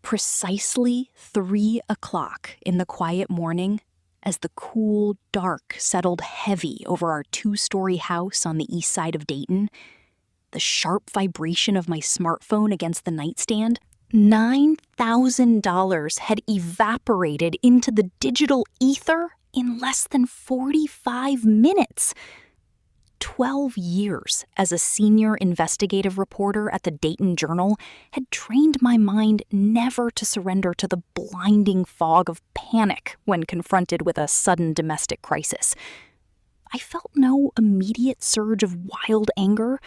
Precisely 3 o'clock in the quiet morning, as the cool dark settled heavy over our 2-story house on the east side of Dayton, the sharp vibration of my smartphone against the nightstand, $9,000 had evaporated into the digital ether in less than 45 minutes. 12 years as a senior investigative reporter at the Dayton Journal had trained my mind never to surrender to the blinding fog of panic when confronted with a sudden domestic crisis. I felt no immediate surge of wild anger,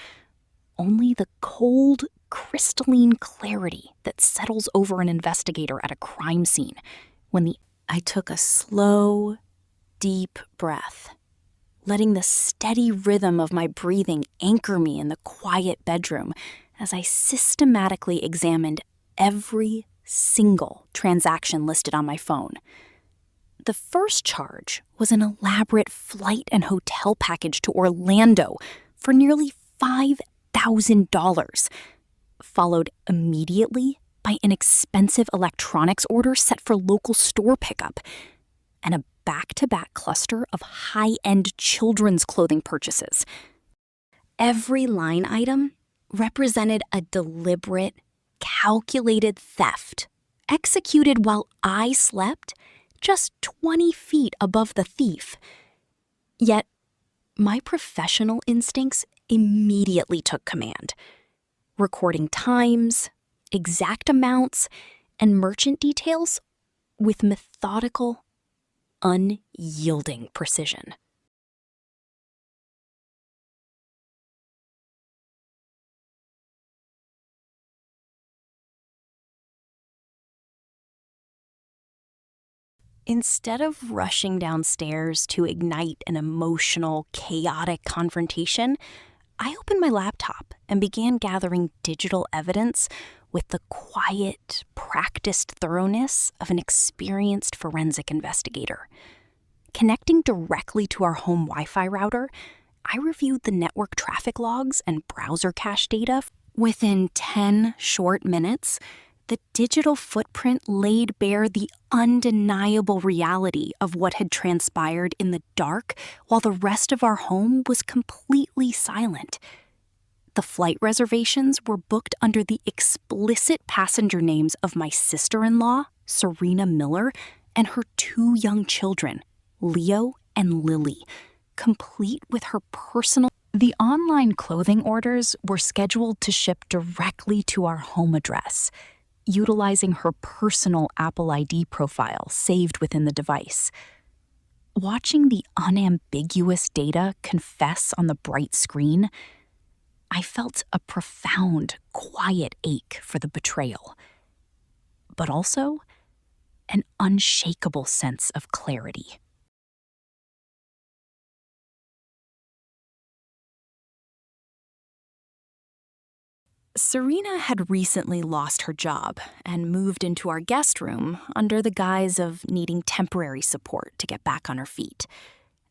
only the cold, crystalline clarity that settles over an investigator at a crime scene when I took a slow, deep breath, letting the steady rhythm of my breathing anchor me in the quiet bedroom as I systematically examined every single transaction listed on my phone. The first charge was an elaborate flight and hotel package to Orlando for nearly $5,000, followed immediately by an expensive electronics order set for local store pickup, and a back-to-back cluster of high-end children's clothing purchases. Every line item represented a deliberate, calculated theft, executed while I slept just 20 feet above the thief. Yet, my professional instincts immediately took command, recording times, exact amounts, and merchant details with methodical, unyielding precision. Instead of rushing downstairs to ignite an emotional, chaotic confrontation, I opened my laptop and began gathering digital evidence with the quiet, practiced thoroughness of an experienced forensic investigator. Connecting directly to our home Wi-Fi router, I reviewed the network traffic logs and browser cache data. Within 10 short minutes, the digital footprint laid bare the undeniable reality of what had transpired in the dark while the rest of our home was completely silent. The flight reservations were booked under the explicit passenger names of my sister-in-law, Serena Miller, and her 2 young children, Leo and Lily, complete with her personal. The online clothing orders were scheduled to ship directly to our home address, utilizing her personal Apple ID profile saved within the device. Watching the unambiguous data confess on the bright screen, I felt a profound, quiet ache for the betrayal, but also an unshakable sense of clarity. Serena had recently lost her job and moved into our guest room under the guise of needing temporary support to get back on her feet.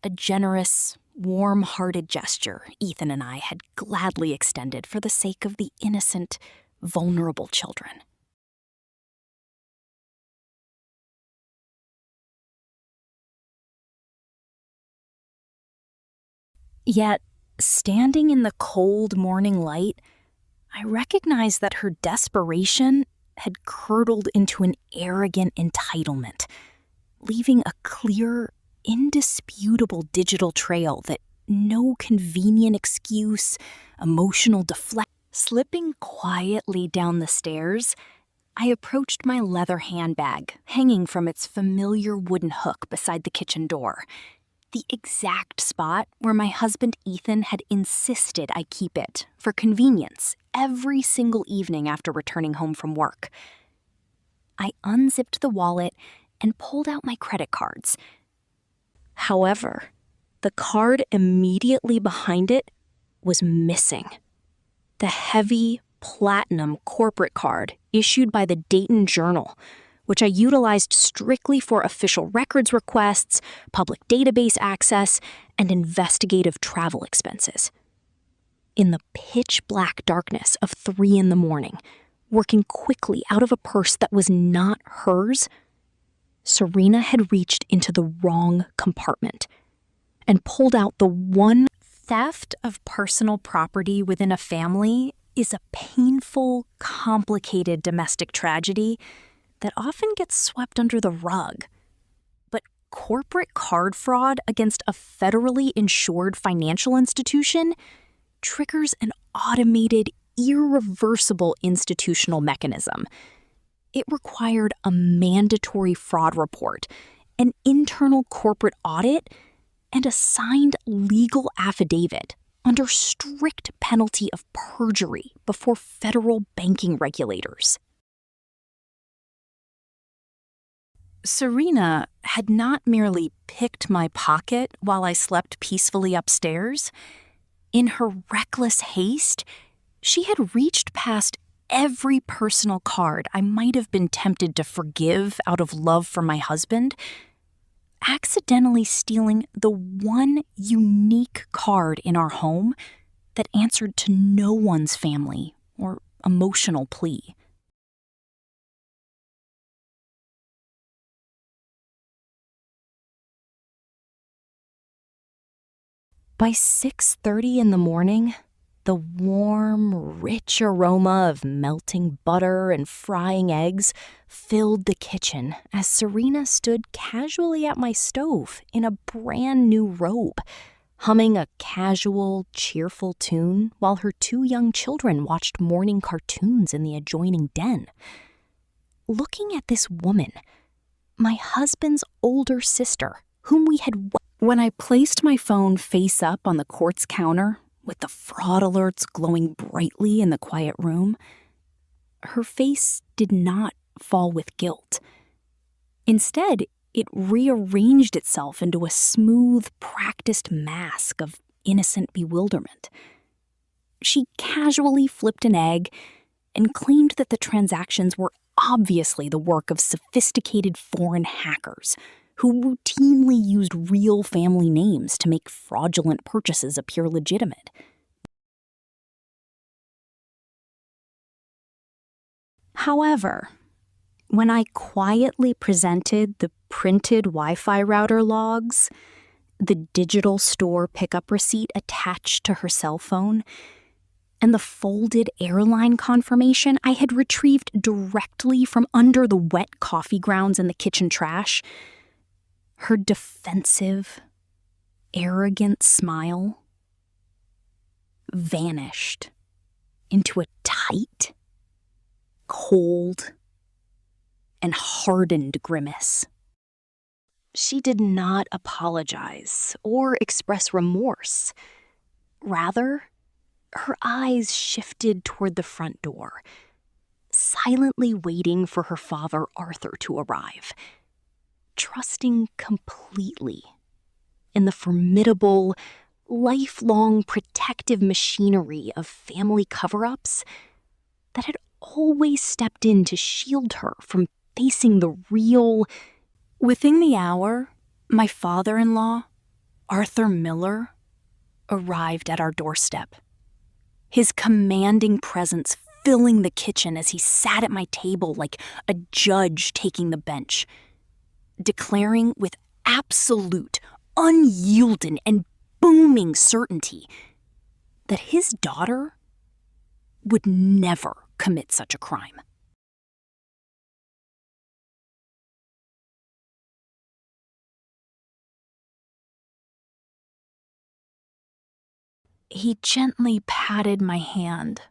A generous, warm-hearted gesture Ethan and I had gladly extended for the sake of the innocent, vulnerable children. Yet, standing in the cold morning light, I recognized that her desperation had curdled into an arrogant entitlement, leaving a clear, indisputable digital trail that no convenient excuse, emotional deflection. Slipping quietly down the stairs, I approached my leather handbag hanging from its familiar wooden hook beside the kitchen door, the exact spot where my husband Ethan had insisted I keep it for convenience every single evening after returning home from work. I unzipped the wallet and pulled out my credit cards. However, the card immediately behind it was missing. The heavy, platinum corporate card issued by the Dayton Journal, which I utilized strictly for official records requests, public database access, and investigative travel expenses. In the pitch-black darkness of 3 a.m, working quickly out of a purse that was not hers, Serena had reached into the wrong compartment and pulled out the one. Theft of personal property within a family is a painful, complicated domestic tragedy that often gets swept under the rug. But corporate card fraud against a federally insured financial institution triggers an automated, irreversible institutional mechanism. It required a mandatory fraud report, an internal corporate audit, and a signed legal affidavit under strict penalty of perjury before federal banking regulators. Serena had not merely picked my pocket while I slept peacefully upstairs. In her reckless haste, she had reached past every personal card I might have been tempted to forgive out of love for my husband, accidentally stealing the one unique card in our home that answered to no one's family or emotional plea. By 6:30 in the morning, the warm, rich aroma of melting butter and frying eggs filled the kitchen as Serena stood casually at my stove in a brand new robe, humming a casual, cheerful tune while her 2 young children watched morning cartoons in the adjoining den. Looking at this woman, my husband's older sister, whom we had. When I placed my phone face up on the quartz counter, with the fraud alerts glowing brightly in the quiet room, her face did not fall with guilt. Instead, it rearranged itself into a smooth, practiced mask of innocent bewilderment. She casually flipped an egg and claimed that the transactions were obviously the work of sophisticated foreign hackers who routinely used real family names to make fraudulent purchases appear legitimate. However, when I quietly presented the printed Wi-Fi router logs, the digital store pickup receipt attached to her cell phone, and the folded airline confirmation I had retrieved directly from under the wet coffee grounds in the kitchen trash, her defensive, arrogant smile vanished into a tight, cold, and hardened grimace. She did not apologize or express remorse. Rather, her eyes shifted toward the front door, silently waiting for her father Arthur to arrive, trusting completely in the formidable, lifelong protective machinery of family cover-ups that had always stepped in to shield her from facing the real. Within the hour, my father-in-law, Arthur Miller, arrived at our doorstep, his commanding presence filling the kitchen as he sat at my table like a judge taking the bench, declaring with absolute, unyielding, and booming certainty that his daughter would never commit such a crime. He gently patted my hand,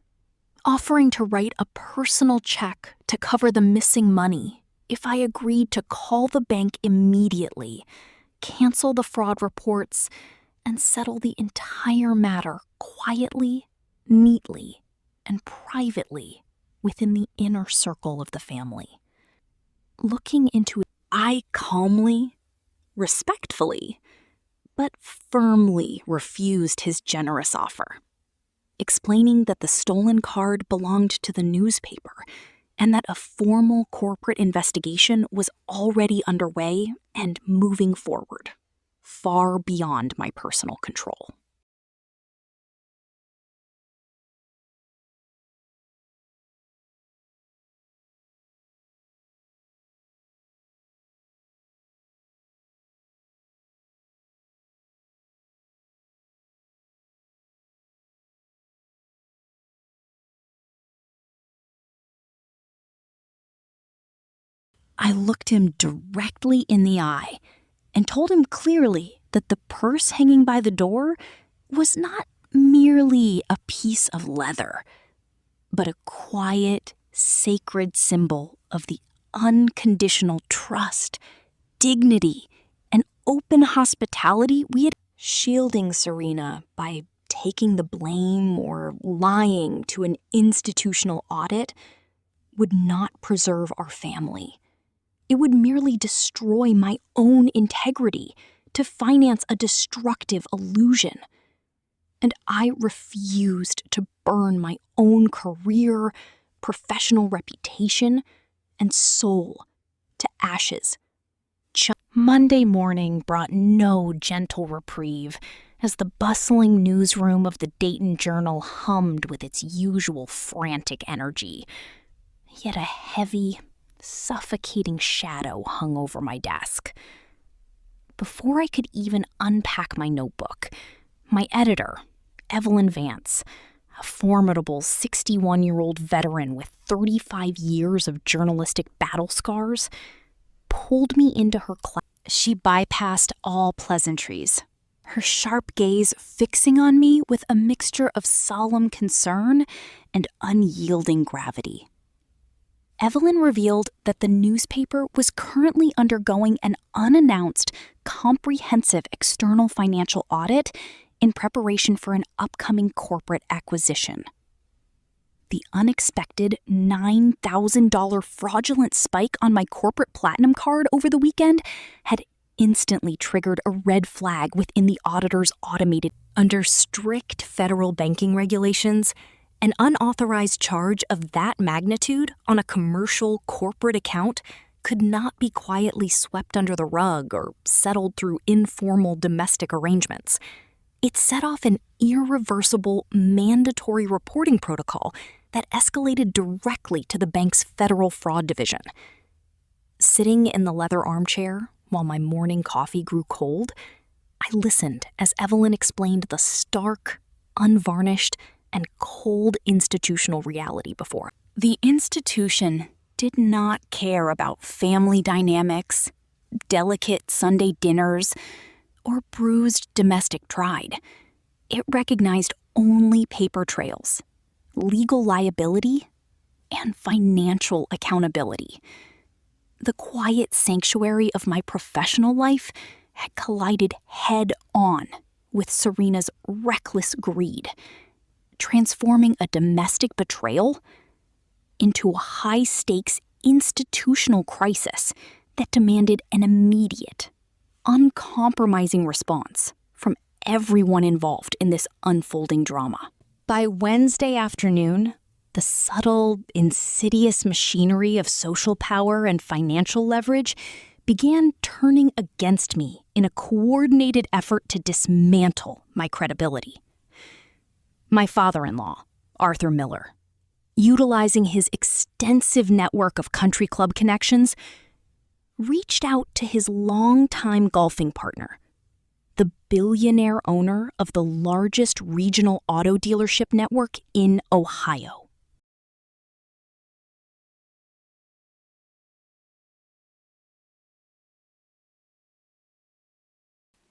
offering to write a personal check to cover the missing money if I agreed to call the bank immediately, cancel the fraud reports, and settle the entire matter quietly, neatly, and privately within the inner circle of the family. Looking into it, I calmly, respectfully, but firmly refused his generous offer, explaining that the stolen card belonged to the newspaper and that a formal corporate investigation was already underway and moving forward, far beyond my personal control. I looked him directly in the eye and told him clearly that the purse hanging by the door was not merely a piece of leather, but a quiet, sacred symbol of the unconditional trust, dignity, and open hospitality we had, shielding Serena by taking the blame or lying to an institutional audit would not preserve our family. It would merely destroy my own integrity to finance a destructive illusion. And I refused to burn my own career, professional reputation, and soul to ashes. Monday morning brought no gentle reprieve as the bustling newsroom of the Dayton Journal hummed with its usual frantic energy. Yet a heavy, suffocating shadow hung over my desk. Before I could even unpack my notebook, my editor, Evelyn Vance, a formidable 61-year-old veteran with 35 years of journalistic battle scars, pulled me into her class. She bypassed all pleasantries, her sharp gaze fixing on me with a mixture of solemn concern and unyielding gravity. Evelyn revealed that the newspaper was currently undergoing an unannounced, comprehensive external financial audit in preparation for an upcoming corporate acquisition. The unexpected $9,000 fraudulent spike on my corporate platinum card over the weekend had instantly triggered a red flag within the auditor's automated. Under strict federal banking regulations, an unauthorized charge of that magnitude on a commercial corporate account could not be quietly swept under the rug or settled through informal domestic arrangements. It set off an irreversible, mandatory reporting protocol that escalated directly to the bank's federal fraud division. Sitting in the leather armchair while my morning coffee grew cold, I listened as Evelyn explained the stark, unvarnished, and cold institutional reality before. The institution did not care about family dynamics, delicate Sunday dinners, or bruised domestic pride. It recognized only paper trails, legal liability, and financial accountability. The quiet sanctuary of my professional life had collided head-on with Serena's reckless greed, transforming a domestic betrayal into a high-stakes institutional crisis that demanded an immediate, uncompromising response from everyone involved in this unfolding drama. By Wednesday afternoon, the subtle, insidious machinery of social power and financial leverage began turning against me in a coordinated effort to dismantle my credibility. My father-in-law, Arthur Miller, utilizing his extensive network of country club connections, reached out to his longtime golfing partner, the billionaire owner of the largest regional auto dealership network in Ohio.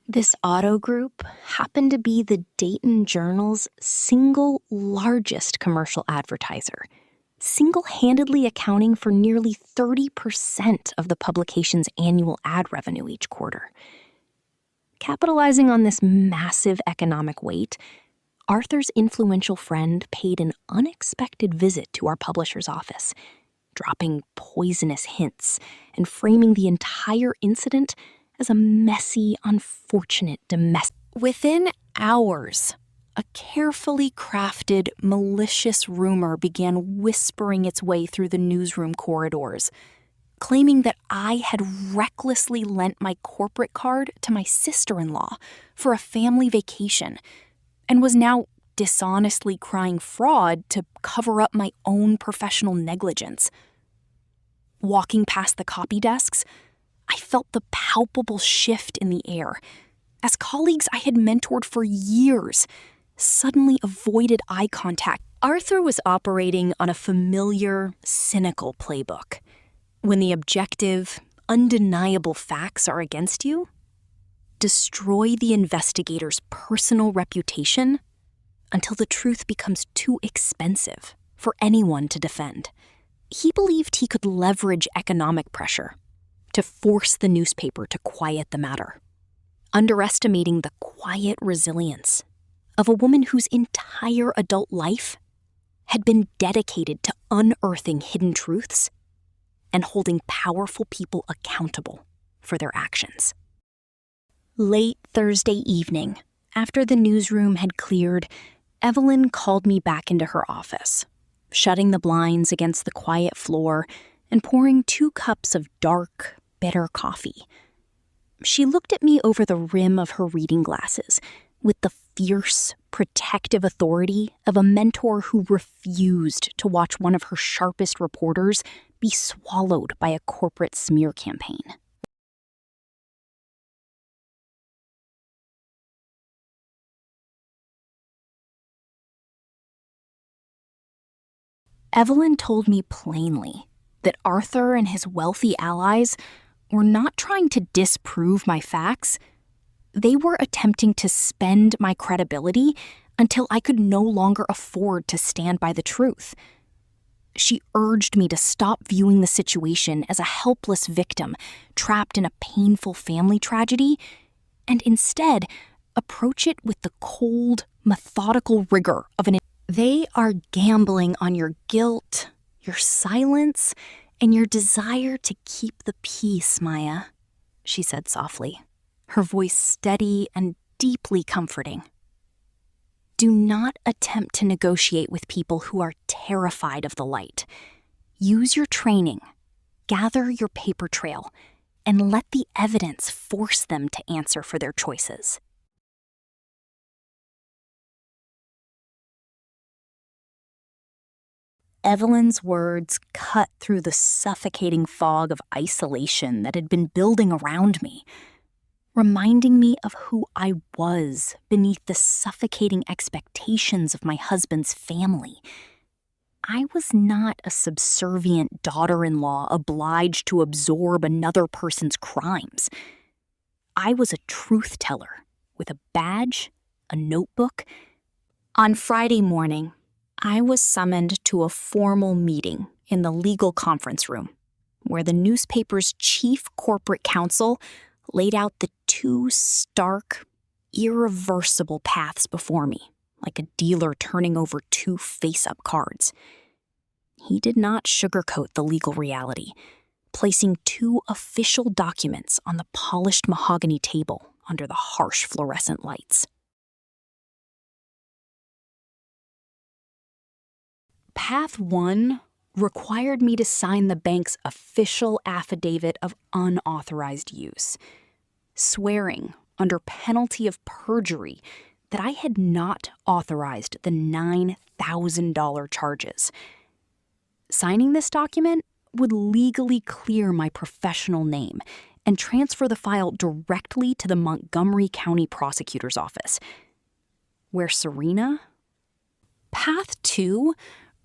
This auto group happened to be the Dayton Journal's single largest commercial advertiser, single-handedly accounting for nearly 30% of the publication's annual ad revenue each quarter. Capitalizing on this massive economic weight, Arthur's influential friend paid an unexpected visit to our publisher's office, dropping poisonous hints and framing the entire incident as a messy, unfortunate domestic. Within hours, a carefully crafted, malicious rumor began whispering its way through the newsroom corridors, claiming that I had recklessly lent my corporate card to my sister-in-law for a family vacation and was now dishonestly crying fraud to cover up my own professional negligence. Walking past the copy desks, I felt the palpable shift in the air as colleagues I had mentored for years suddenly avoided eye contact. Arthur was operating on a familiar, cynical playbook. When the objective, undeniable facts are against you, destroy the investigator's personal reputation until the truth becomes too expensive for anyone to defend. He believed he could leverage economic pressure to force the newspaper to quiet the matter, underestimating the quiet resilience of a woman whose entire adult life had been dedicated to unearthing hidden truths and holding powerful people accountable for their actions. Late Thursday evening, after the newsroom had cleared, Evelyn called me back into her office, shutting the blinds against the quiet floor and pouring 2 cups of dark, bitter coffee. She looked at me over the rim of her reading glasses with the fierce, protective authority of a mentor who refused to watch one of her sharpest reporters be swallowed by a corporate smear campaign. Evelyn told me plainly that Arthur and his wealthy allies were not trying to disprove my facts. They were attempting to spend my credibility until I could no longer afford to stand by the truth. She urged me to stop viewing the situation as a helpless victim trapped in a painful family tragedy and instead approach it with the cold, methodical rigor of an. They are gambling on your guilt, your silence, and your desire to keep the peace, Maya, she said softly, her voice steady and deeply comforting. Do not attempt to negotiate with people who are terrified of the light. Use your training, gather your paper trail, and let the evidence force them to answer for their choices. Evelyn's words cut through the suffocating fog of isolation that had been building around me, reminding me of who I was beneath the suffocating expectations of my husband's family. I was not a subservient daughter-in-law obliged to absorb another person's crimes. I was a truth teller with a badge, a notebook. On Friday morning, I was summoned to a formal meeting in the legal conference room, where the newspaper's chief corporate counsel laid out the 2 stark, irreversible paths before me, like a dealer turning over 2 face-up cards. He did not sugarcoat the legal reality, placing 2 official documents on the polished mahogany table under the harsh fluorescent lights. Path 1 required me to sign the bank's official affidavit of unauthorized use, swearing under penalty of perjury that I had not authorized the $9,000 charges. Signing this document would legally clear my professional name and transfer the file directly to the Montgomery County Prosecutor's Office. Where Serena? Path 2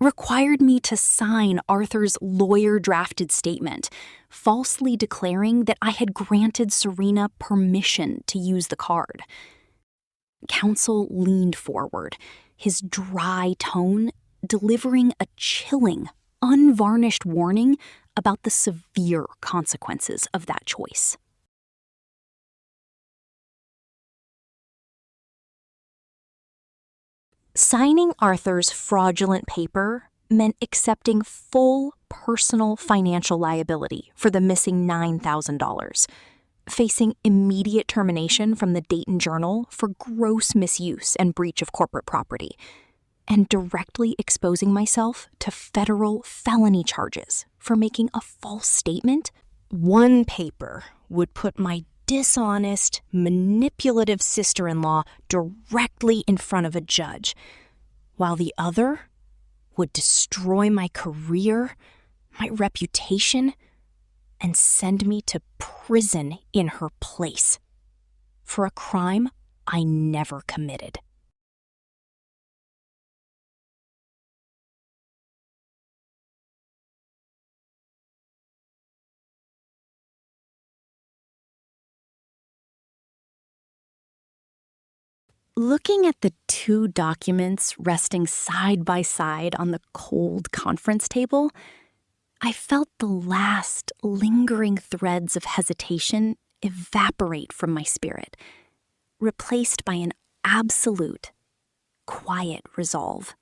required me to sign Arthur's lawyer-drafted statement, falsely declaring that I had granted Serena permission to use the card. Counsel leaned forward, his dry tone delivering a chilling, unvarnished warning about the severe consequences of that choice. Signing Arthur's fraudulent paper meant accepting full personal financial liability for the missing $9,000, facing immediate termination from the Dayton Journal for gross misuse and breach of corporate property, and directly exposing myself to federal felony charges for making a false statement. One paper would put my dishonest, manipulative sister-in-law directly in front of a judge, while the other would destroy my career, my reputation, and send me to prison in her place for a crime I never committed. Looking at the two documents resting side by side on the cold conference table, I felt the last lingering threads of hesitation evaporate from my spirit, replaced by an absolute, quiet resolve.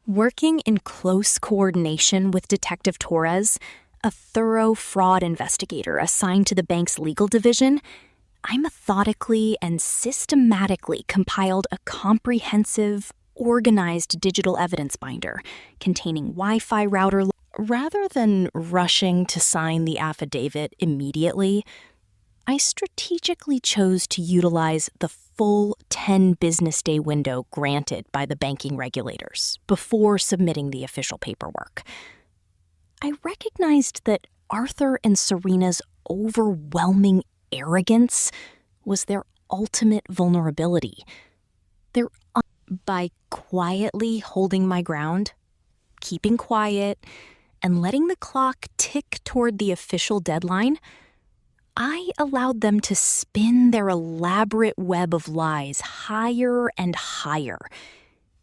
Working in close coordination with Detective Torres, a thorough fraud investigator assigned to the bank's legal division, I methodically and systematically compiled a comprehensive, organized digital evidence binder containing Wi-Fi router. Rather than rushing to sign the affidavit immediately, I strategically chose to utilize the full 10 business day window granted by the banking regulators before submitting the official paperwork. I recognized that Arthur and Serena's overwhelming arrogance was their ultimate vulnerability. By quietly holding my ground, keeping quiet, and letting the clock tick toward the official deadline, I allowed them to spin their elaborate web of lies higher and higher,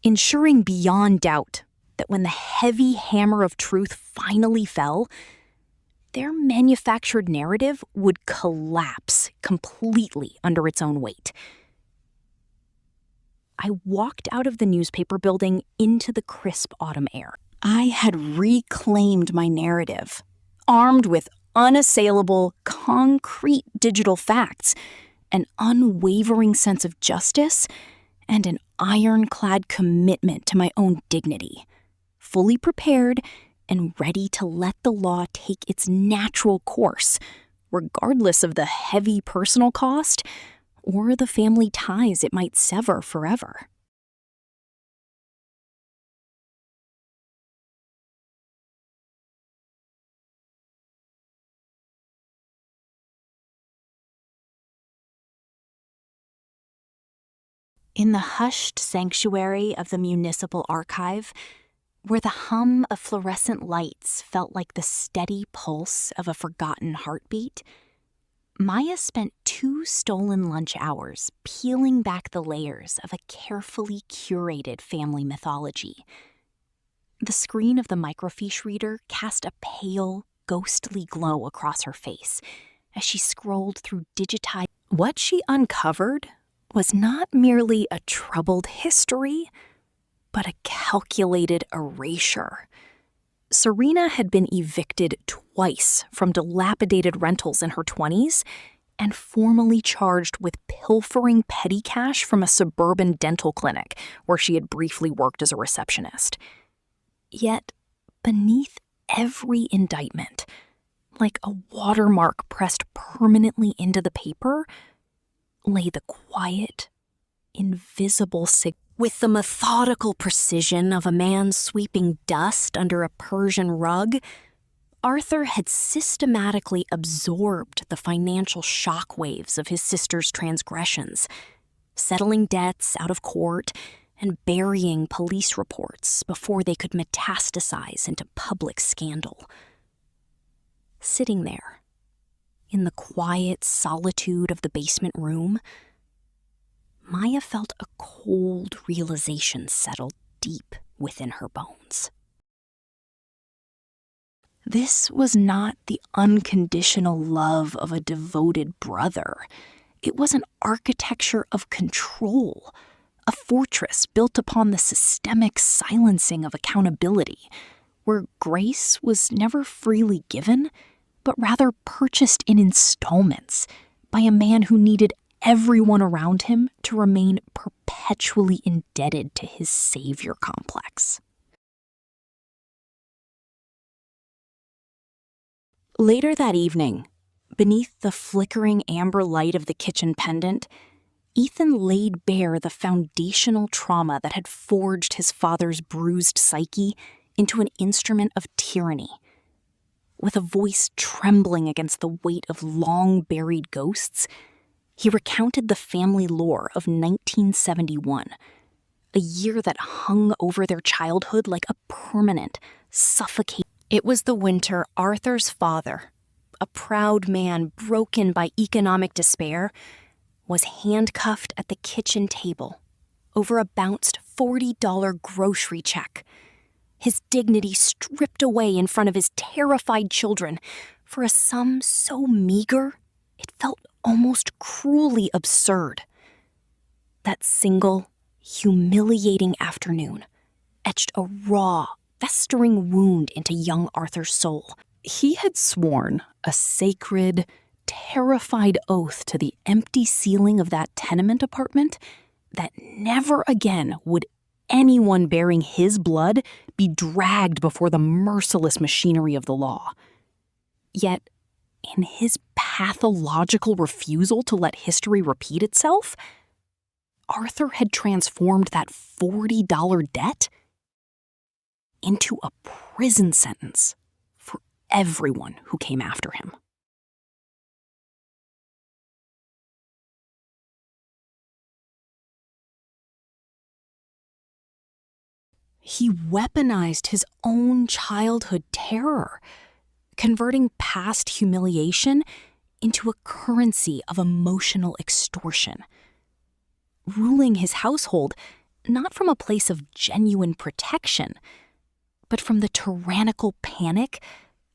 ensuring beyond doubt that when the heavy hammer of truth finally fell, their manufactured narrative would collapse completely under its own weight. I walked out of the newspaper building into the crisp autumn air. I had reclaimed my narrative, armed with unassailable, concrete digital facts, an unwavering sense of justice, and an ironclad commitment to my own dignity, fully prepared and ready to let the law take its natural course, regardless of the heavy personal cost or the family ties it might sever forever. In the hushed sanctuary of the municipal archive, where the hum of fluorescent lights felt like the steady pulse of a forgotten heartbeat, Maya spent 2 stolen lunch hours peeling back the layers of a carefully curated family mythology. The screen of the microfiche reader cast a pale, ghostly glow across her face as she scrolled through digitized. What she uncovered was not merely a troubled history, but a calculated erasure. Serena had been evicted twice from dilapidated rentals in her 20s and formally charged with pilfering petty cash from a suburban dental clinic where she had briefly worked as a receptionist. Yet, beneath every indictment, like a watermark pressed permanently into the paper, lay the quiet, invisible signature. With the methodical precision of a man sweeping dust under a Persian rug, Arthur had systematically absorbed the financial shockwaves of his sister's transgressions, settling debts out of court and burying police reports before they could metastasize into public scandal. Sitting there, in the quiet solitude of the basement room, Maya felt a cold realization settle deep within her bones. This was not the unconditional love of a devoted brother. It was an architecture of control, a fortress built upon the systemic silencing of accountability, where grace was never freely given, but rather purchased in installments by a man who needed everyone around him to remain perpetually indebted to his savior complex. Later that evening, beneath the flickering amber light of the kitchen pendant, Ethan laid bare the foundational trauma that had forged his father's bruised psyche into an instrument of tyranny. With a voice trembling against the weight of long-buried ghosts, he recounted the family lore of 1971, a year that hung over their childhood like a permanent, suffocating. It was the winter Arthur's father, a proud man broken by economic despair, was handcuffed at the kitchen table over a bounced $40 grocery check, his dignity stripped away in front of his terrified children for a sum so meager it felt almost cruelly absurd. That single, humiliating afternoon etched a raw, festering wound into young Arthur's soul. He had sworn a sacred, terrified oath to the empty ceiling of that tenement apartment that never again would anyone bearing his blood be dragged before the merciless machinery of the law. Yet, in his pathological refusal to let history repeat itself, Arthur had transformed that $40 debt into a prison sentence for everyone who came after him. He weaponized his own childhood terror, converting past humiliation into a currency of emotional extortion, ruling his household not from a place of genuine protection, but from the tyrannical panic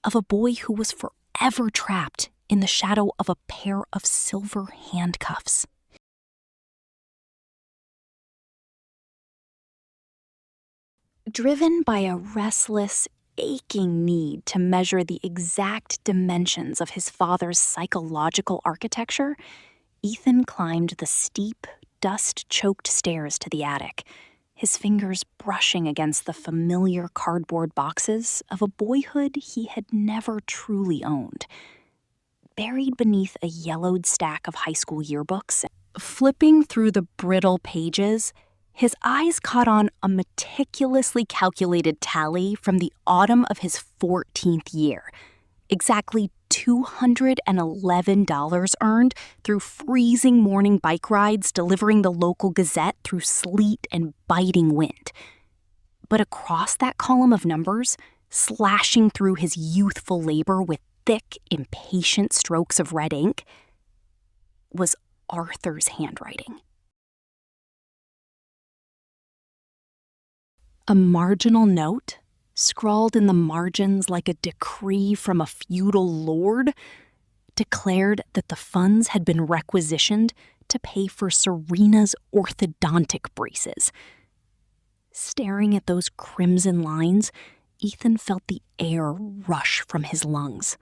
of a boy who was forever trapped in the shadow of a pair of silver handcuffs. Driven by a restless, aching need to measure the exact dimensions of his father's psychological architecture, Ethan climbed the steep, dust-choked stairs to the attic, his fingers brushing against the familiar cardboard boxes of a boyhood he had never truly owned. Buried beneath a yellowed stack of high school yearbooks, flipping through the brittle pages, his eyes caught on a meticulously calculated tally from the autumn of his 14th year. Exactly $211 earned through freezing morning bike rides delivering the local Gazette through sleet and biting wind. But across that column of numbers, slashing through his youthful labor with thick, impatient strokes of red ink, was Arthur's handwriting. A marginal note, scrawled in the margins like a decree from a feudal lord, declared that the funds had been requisitioned to pay for Serena's orthodontic braces. Staring at those crimson lines, Ethan felt the air rush from his lungs.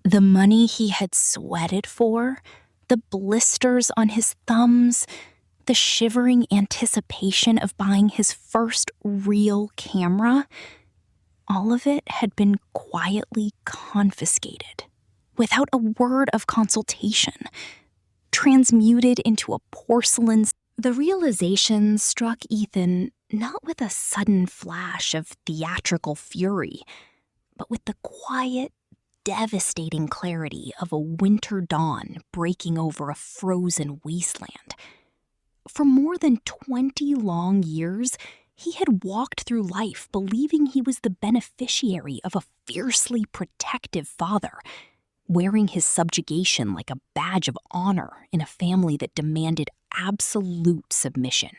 The money he had sweated for, the blisters on his thumbs, the shivering anticipation of buying his first real camera, all of it had been quietly confiscated, without a word of consultation, transmuted into a porcelain. The realization struck Ethan not with a sudden flash of theatrical fury, but with the quiet, devastating clarity of a winter dawn breaking over a frozen wasteland. For more than 20 long years, he had walked through life believing he was the beneficiary of a fiercely protective father, wearing his subjugation like a badge of honor in a family that demanded absolute submission.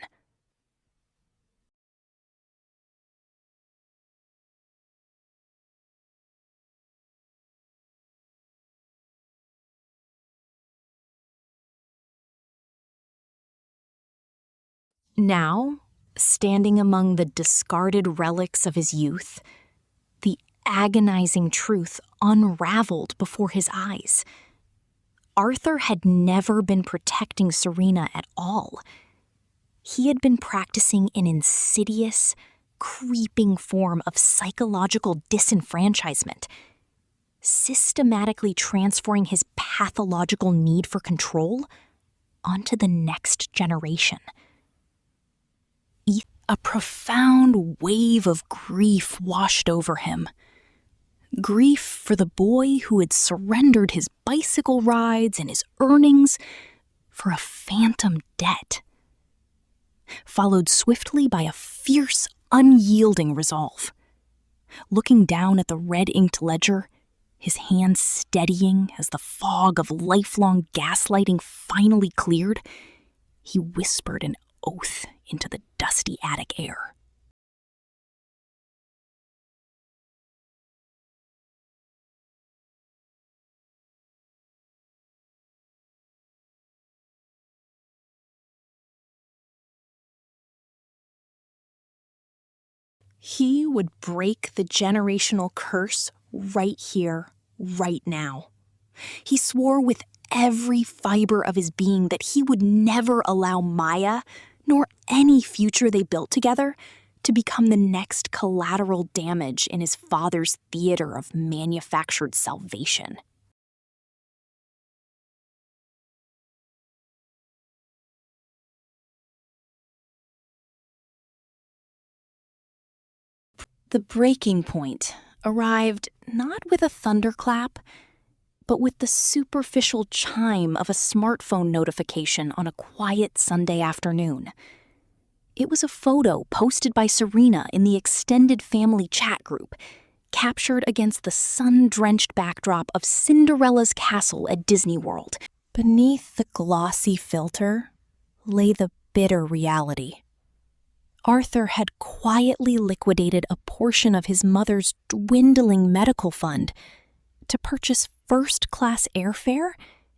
Now, standing among the discarded relics of his youth, the agonizing truth unraveled before his eyes. Arthur had never been protecting Serena at all. He had been practicing an insidious, creeping form of psychological disenfranchisement, systematically transferring his pathological need for onto the next generation. A profound wave of grief washed over him. Grief for the boy who had surrendered his bicycle rides and his earnings for a phantom debt. followed swiftly by a fierce, unyielding resolve. Looking down at the red-inked ledger, his hands steadying as the fog of lifelong gaslighting finally cleared, he whispered an oath into the dusty attic air. He would break the generational curse right here, right now. He swore with every fiber of his being that he would never allow Maya, nor any future they built together, to become the next collateral damage in his father's theater of manufactured salvation. The breaking point arrived not with a thunderclap, but with the superficial chime of a smartphone notification on a quiet Sunday afternoon. It was a photo posted by Serena in the extended family chat group, captured against the sun-drenched backdrop of Cinderella's castle at Disney World. Beneath the glossy filter lay the bitter reality. Arthur had quietly liquidated a portion of his mother's dwindling medical fund to purchase first-class airfare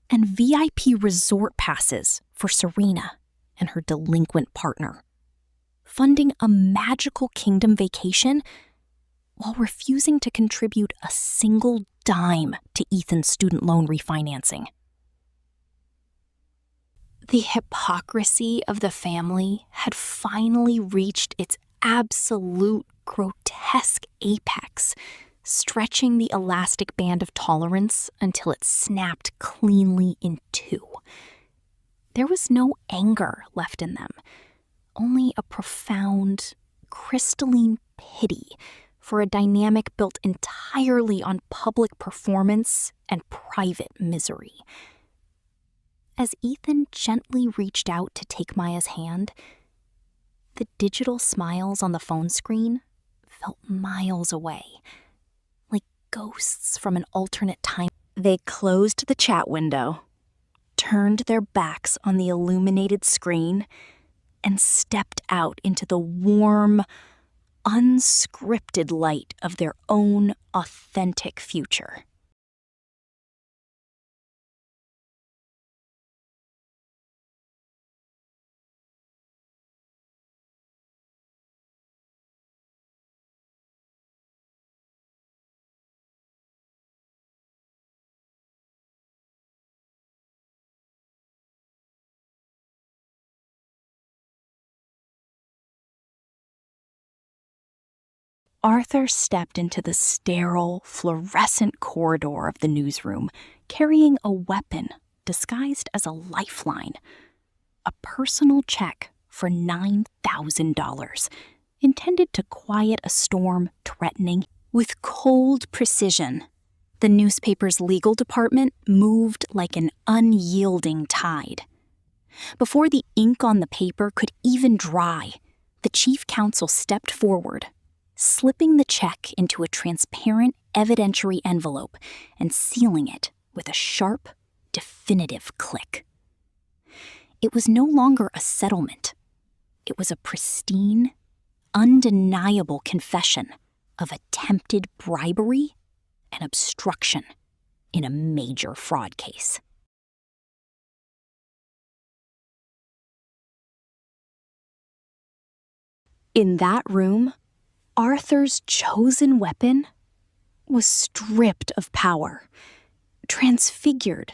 and VIP resort passes for Serena and her delinquent partner, funding a magical kingdom vacation while refusing to contribute a single dime to Ethan's student loan refinancing. The hypocrisy of the family had finally reached its absolute grotesque apex, stretching the elastic band of tolerance until it snapped cleanly in two. There was no anger left in them, only a profound, crystalline pity for a dynamic built entirely on public performance and private misery. As Ethan gently reached out to take Maya's hand, the digital smiles on the phone screen felt miles away, like ghosts from an alternate time. They closed the chat window, turned their backs on the illuminated screen, and stepped out into the warm, unscripted light of their own authentic future. Arthur stepped into the sterile, fluorescent corridor of the newsroom, carrying a weapon disguised as a lifeline, a personal check for $9,000, intended to quiet a storm threatening. With cold precision, the newspaper's legal department moved like an unyielding tide. Before the ink on the paper could even dry, the chief counsel stepped forward, slipping the check into a transparent evidentiary envelope and sealing it with a sharp, definitive click. It was no longer a settlement. It was a pristine, undeniable confession of attempted bribery and obstruction in a major fraud case. In that room, Arthur's chosen weapon was stripped of power, transfigured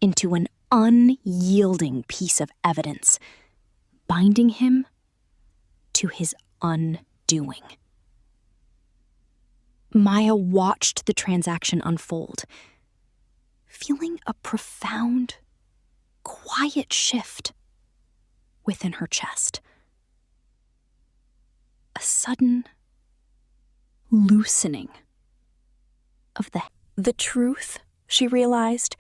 into an unyielding piece of evidence, binding him to his undoing. Maya watched the transaction unfold, feeling a profound, quiet shift within her chest. A sudden loosening of the truth, she realized,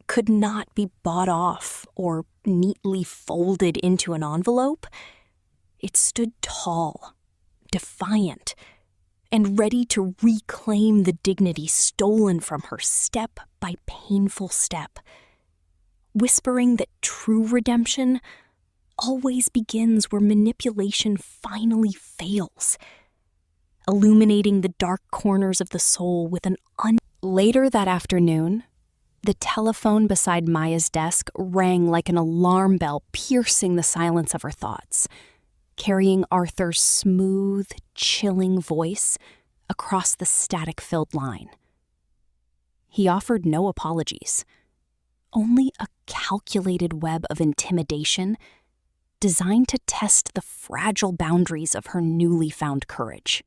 could not be bought off or neatly folded into an envelope. It stood tall, defiant, and ready to reclaim the dignity stolen from her step by painful step, whispering that true redemption always begins where manipulation finally fails, illuminating the dark corners of the soul with an Later that afternoon, the telephone beside Maya's desk rang like an alarm bell, piercing the silence of her thoughts, carrying Arthur's smooth, chilling voice across the static-filled line. He offered no apologies, only a calculated web of intimidation designed to test the fragile boundaries of her newly found courage.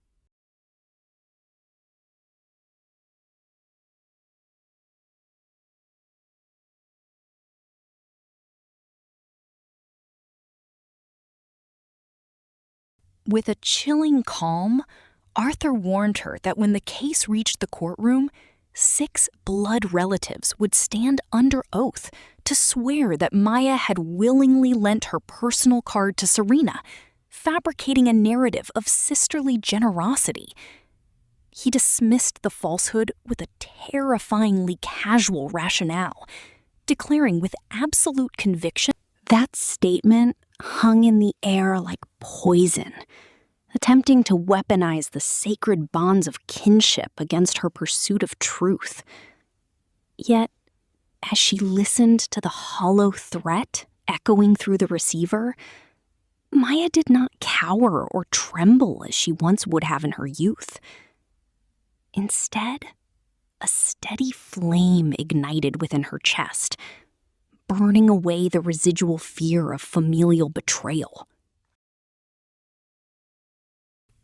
With a chilling calm, Arthur warned her that when the case reached the courtroom, 6 blood relatives would stand under oath to swear that Maya had willingly lent her personal card to Serena, fabricating a narrative of sisterly generosity. He dismissed the falsehood with a terrifyingly casual rationale, declaring with absolute conviction that statement hung in the air like poison, attempting to weaponize the sacred bonds of kinship against her pursuit of truth. Yet, as she listened to the hollow threat echoing through the receiver, Maya did not cower or tremble as she once would have in her youth. Instead, a steady flame ignited within her chest, burning away the residual fear of familial betrayal.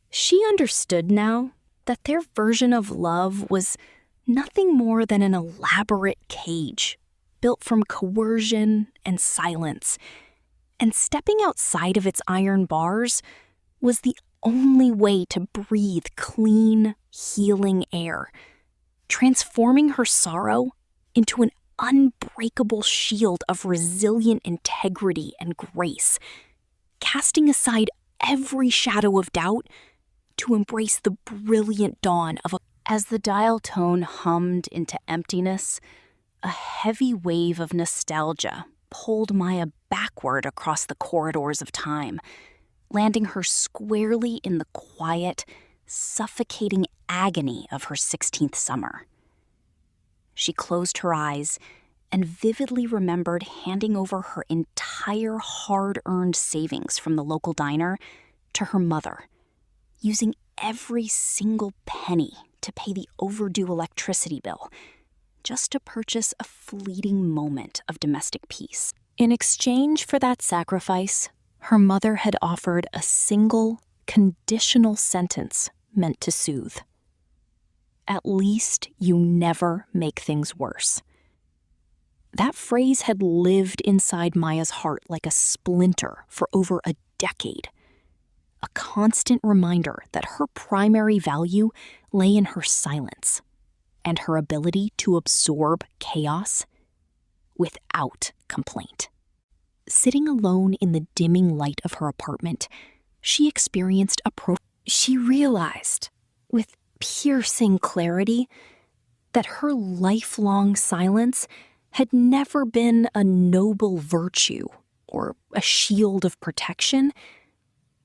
She understood now that their version of love was nothing more than an elaborate cage built from coercion and silence, and stepping outside of its iron bars was the only way to breathe clean, healing air, transforming her sorrow into an unbreakable shield of resilient integrity and grace, casting aside every shadow of doubt to embrace the brilliant dawn of a... As the dial tone hummed into emptiness, a heavy wave of nostalgia pulled Maya backward across the corridors of time, landing her squarely in the quiet, suffocating agony of her 16th summer. She closed her eyes and vividly remembered handing over her entire hard-earned savings from the local diner to her mother, using every single penny to pay the overdue electricity bill, just to purchase a fleeting moment of domestic peace. In exchange for that sacrifice, her mother had offered a single, conditional sentence meant to soothe. At least you never make things worse. That phrase had lived inside Maya's heart like a splinter for over a decade. A constant reminder that her primary value lay in her silence and her ability to absorb chaos without complaint. Sitting alone in the dimming light of her apartment, she experienced She realized, with piercing clarity, that her lifelong silence had never been a noble virtue or a shield of protection.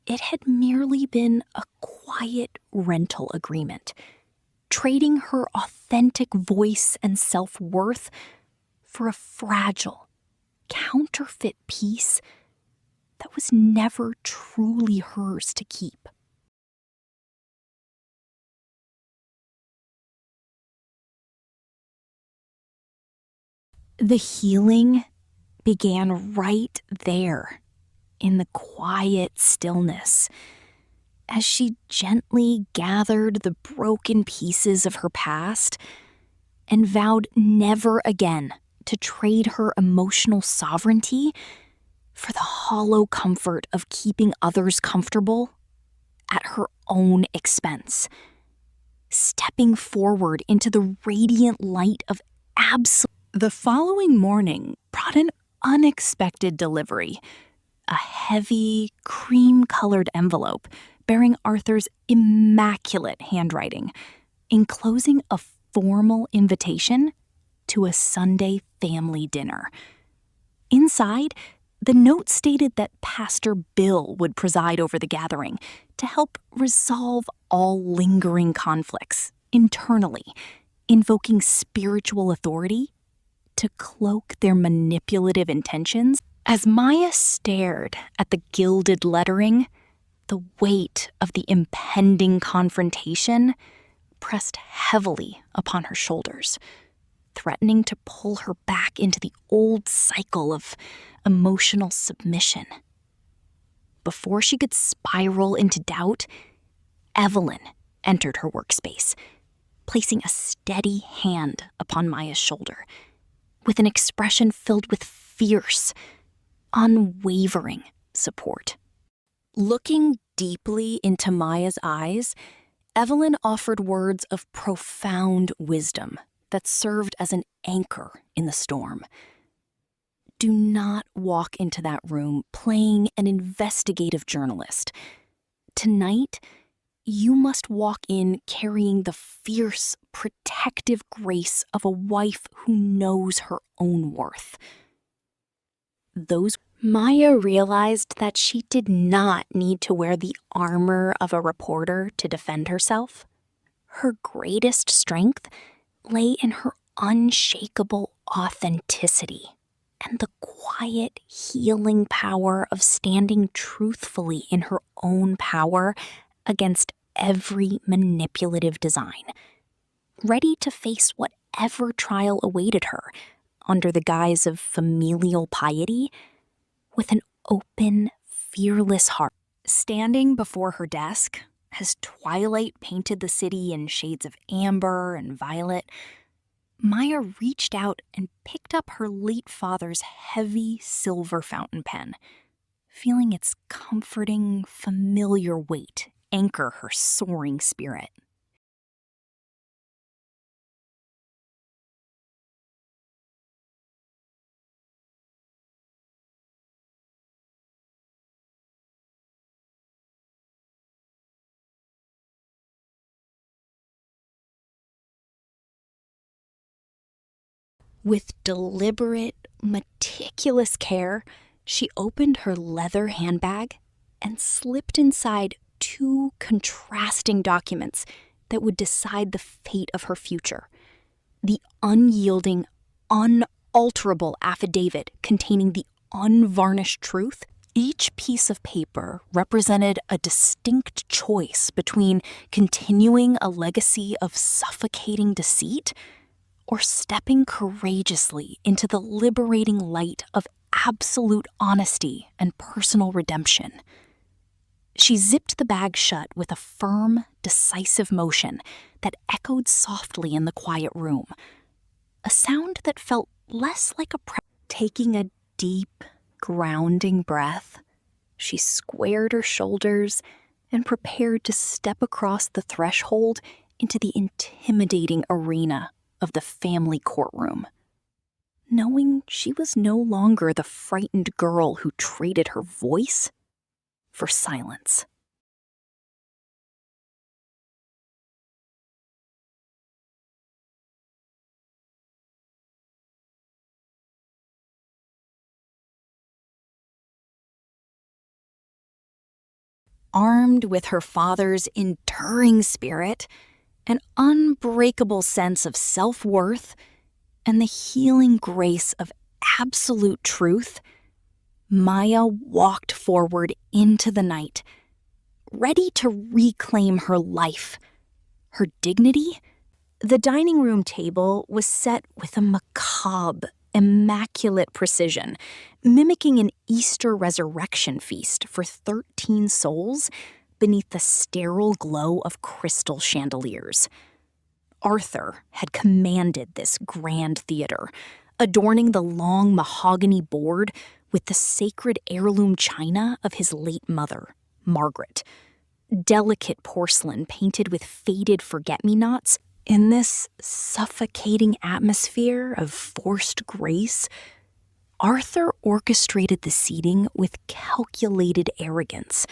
It had merely been a quiet rental agreement, trading her authentic voice and self-worth for a fragile, counterfeit peace that was never truly hers to keep. The healing began right there, in the quiet stillness, as she gently gathered the broken pieces of her past and vowed never again to trade her emotional sovereignty for the hollow comfort of keeping others comfortable at her own expense, stepping forward into the radiant light of absolute. The following morning brought an unexpected delivery. a heavy, cream-colored envelope bearing Arthur's immaculate handwriting, enclosing a formal invitation to a Sunday family dinner. Inside, the note stated that Pastor Bill would preside over the gathering to help resolve all lingering conflicts internally, invoking spiritual authority to cloak their manipulative intentions. As Maya stared at the gilded lettering, the weight of the impending confrontation pressed heavily upon her shoulders, threatening to pull her back into the old cycle of emotional submission. Before she could spiral into doubt, Evelyn entered her workspace, placing a steady hand upon Maya's shoulder, with an expression filled with fierce, unwavering support. Looking deeply into Maya's eyes, Evelyn offered words of profound wisdom that served as an anchor in the storm. Do not walk into that room playing an investigative journalist. Tonight, you must walk in carrying the fierce, protective grace of a wife who knows her own worth. Maya realized that she did not need to wear the armor of a reporter to defend herself. Her greatest strength lay in her unshakable authenticity and the quiet, healing power of standing truthfully in her own power against every manipulative design, ready to face whatever trial awaited her under the guise of familial piety, with an open, fearless heart. Standing before her desk, as twilight painted the city in shades of amber and violet, Maya reached out and picked up her late father's heavy silver fountain pen, feeling its comforting, familiar weight anchor her soaring spirit. With deliberate, meticulous care, she opened her leather handbag and slipped inside 2 contrasting documents that would decide the fate of her future. The unyielding, unalterable affidavit containing the unvarnished truth. Each piece of paper represented a distinct choice between continuing a legacy of suffocating deceit or stepping courageously into the liberating light of absolute honesty and personal redemption. She zipped the bag shut with a firm, decisive motion that echoed softly in the quiet room, a sound that felt less like a Taking a deep, grounding breath, she squared her shoulders and prepared to step across the threshold into the intimidating arena of the family courtroom, knowing she was no longer the frightened girl who traded her voice for silence. Armed with her father's enduring spirit, an unbreakable sense of self-worth, and the healing grace of absolute truth, Maya walked forward into the night, ready to reclaim her life, her dignity. The dining room table was set with a macabre, immaculate precision, mimicking an Easter resurrection feast for 13 souls beneath the sterile glow of crystal chandeliers. Arthur had commanded this grand theater, adorning the long mahogany board with the sacred heirloom china of his late mother, Margaret. Delicate porcelain painted with faded forget-me-nots. In this suffocating atmosphere of forced grace, Arthur orchestrated the seating with calculated arrogance,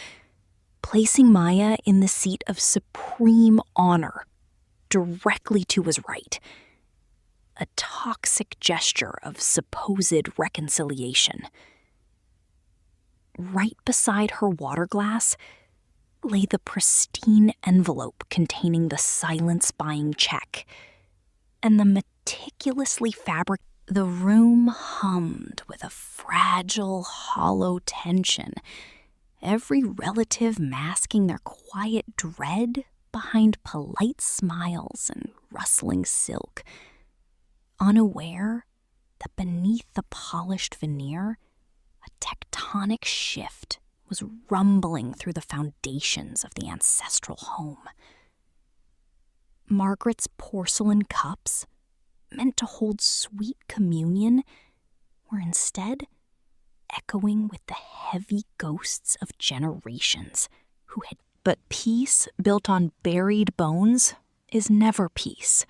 placing Maya in the seat of supreme honor, directly to his right. A toxic gesture of supposed reconciliation. Right beside her water glass lay the pristine envelope containing the silence-buying check, and the meticulously fabricated. The room hummed with a fragile, hollow tension, every relative masking their quiet dread behind polite smiles and rustling silk, unaware that beneath the polished veneer, a tectonic shift was rumbling through the foundations of the ancestral home. Margaret's porcelain cups, meant to hold sweet communion, were instead echoing with the heavy ghosts of generations who had. But peace built on buried bones is never peace.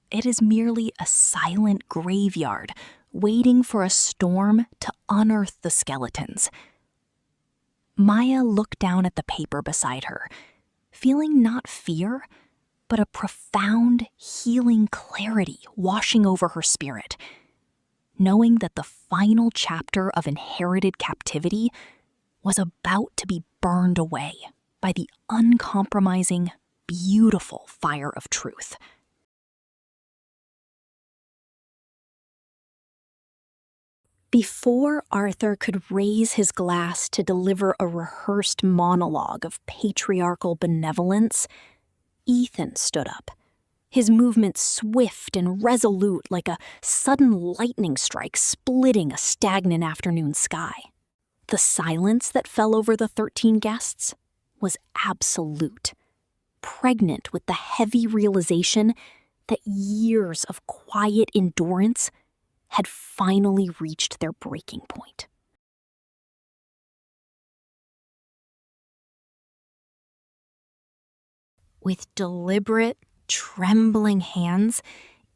It is merely a silent graveyard waiting for a storm to unearth the skeletons. Maya looked down at the paper beside her, feeling not fear, but a profound, healing clarity washing over her spirit, knowing that the final chapter of inherited captivity was about to be burned away by the uncompromising, beautiful fire of truth. Before Arthur could raise his glass to deliver a rehearsed monologue of patriarchal benevolence, Ethan stood up, his movement swift and resolute like a sudden lightning strike splitting a stagnant afternoon sky. The silence that fell over the 13 guests was absolute, pregnant with the heavy realization that years of quiet endurance had finally reached their breaking point. With deliberate, trembling hands,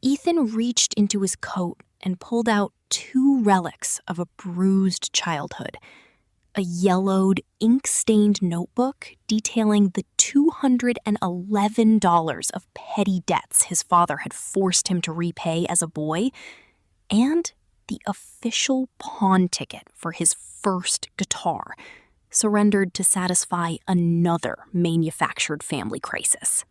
Ethan reached into his coat and pulled out 2 relics of a bruised childhood. A yellowed, ink-stained notebook detailing the $211 of petty debts his father had forced him to repay as a boy, and the official pawn ticket for his first guitar, surrendered to satisfy another manufactured family crisis.